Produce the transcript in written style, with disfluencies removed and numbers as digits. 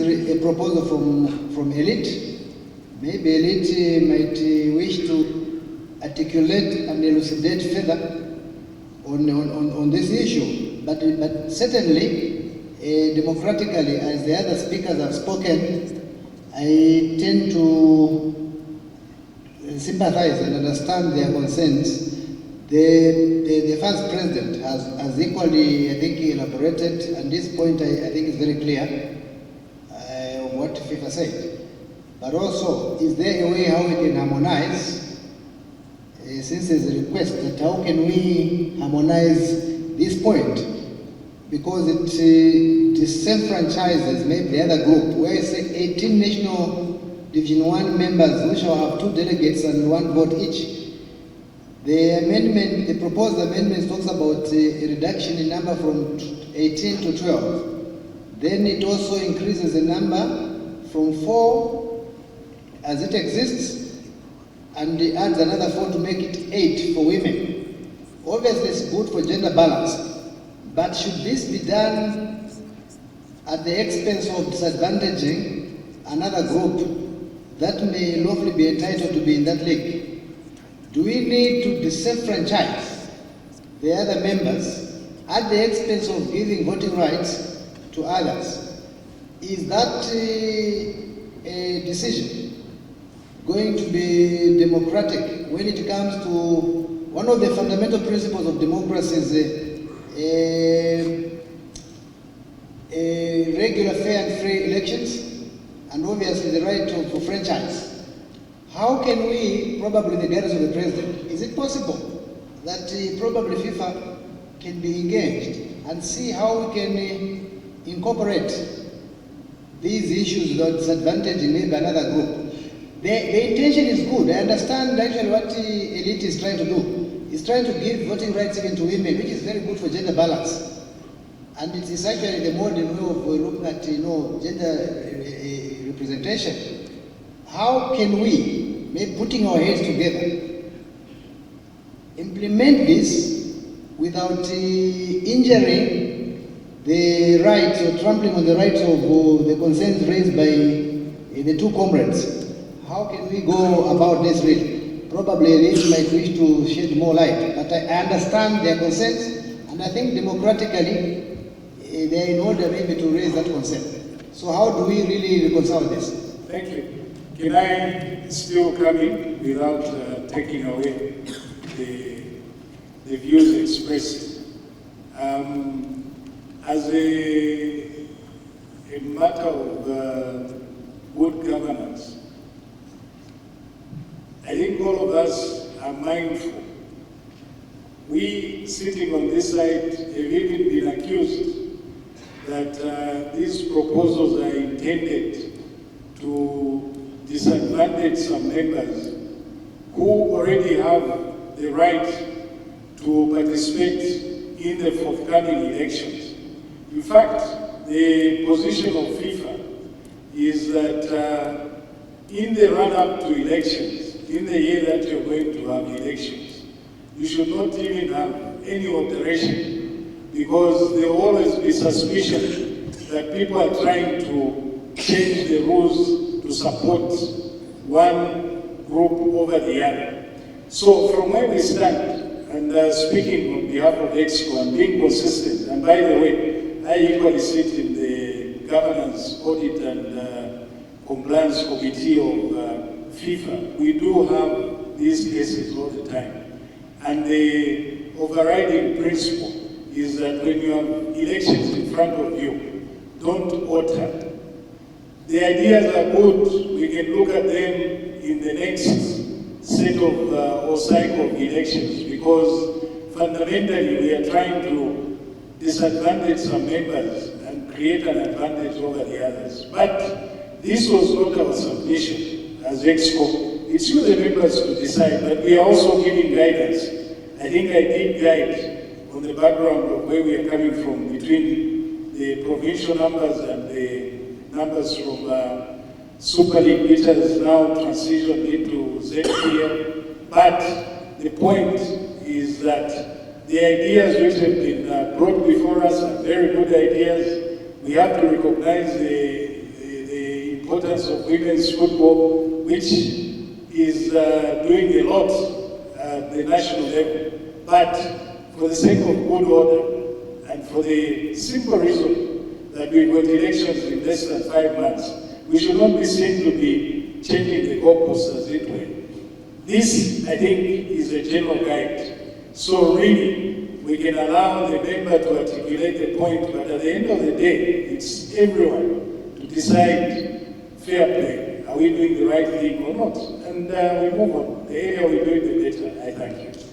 a proposal from elite. Maybe elite might wish to articulate and elucidate further on this issue. But certainly, democratically, as the other speakers have spoken, I tend to sympathize and understand their concerns. The first president has equally, I think, elaborated, and this point I think is very clear what FIFA said. But also, is there a way how we can harmonize, since there's a request that how can we harmonize this point? Because it disenfranchises maybe the other group, where you say 18 national Division 1 members who shall have 2 delegates and 1 vote each. The proposed amendment talks about a reduction in number from 18 to 12. Then it also increases the number from 4 as it exists, and it adds another 4 to make it 8 for women. Obviously it's good for gender balance, but should this be done at the expense of disadvantaging another group that may lawfully be entitled to be in that league? Do we need to disenfranchise the other members at the expense of giving voting rights to others? Is that a decision going to be democratic when it comes to one of the fundamental principles of democracy is regular, fair and free elections, and obviously the right of franchise? How can we, probably the guidance of the president, is it possible that probably FIFA can be engaged and see how we can incorporate these issues without disadvantaging maybe another group? The intention is good. I understand actually what the elite is trying to do. It's trying to give voting rights even to women, which is very good for gender balance. And it is actually the modern way of looking at gender representation. How can we, maybe putting our heads together, implement this without injuring the rights or trampling on the rights of the concerns raised by the 2 comrades? How can we go about this really? Probably this might wish to shed more light, but I understand their concerns, and I think democratically they are in order maybe to raise that concern. So how do we really reconcile this? Thank you. Can I still come in without taking away the views expressed? As a matter of good governance, I think all of us are mindful. We sitting on this side have even been accused that these proposals are intended to disadvantage some members who already have the right to participate in the forthcoming elections. In fact, the position of FIFA is that in the run-up to elections, in the year that you're going to have elections, you should not even have any alteration, because there will always be suspicion that people are trying to change the rules to support one group over the other. So from where we stand, and speaking on behalf of EXCO and being consistent, and by the way, I equally sit in the Governance, Audit and Compliance Committee of FIFA. We do have these cases all the time. And the overriding principle is that when you have elections in front of you, don't alter. The ideas are good. We can look at them in the next set of or cycle of elections, because fundamentally we are trying to disadvantage some members and create an advantage over the others. But this was not our submission as EXCO. It's you, the members, to decide, but we are also giving guidance. I think I did guide on the background of where we are coming from between the provincial numbers and the numbers from Super League, which has now transitioned into ZPL. But the point is that the ideas which have been brought before us are very good ideas. We have to recognize the importance of women's football, which is doing a lot at the national level. But for the sake of good order and for the simple reason that we've got elections in less than 5 months, we should not be seen to be changing the goalposts as it were. This, I think, is a general guide. So really, we can allow the member to articulate a point, but at the end of the day, it's everyone to decide fair play. Are we doing the right thing or not? And we move on. The earlier we do it, the better. I thank you.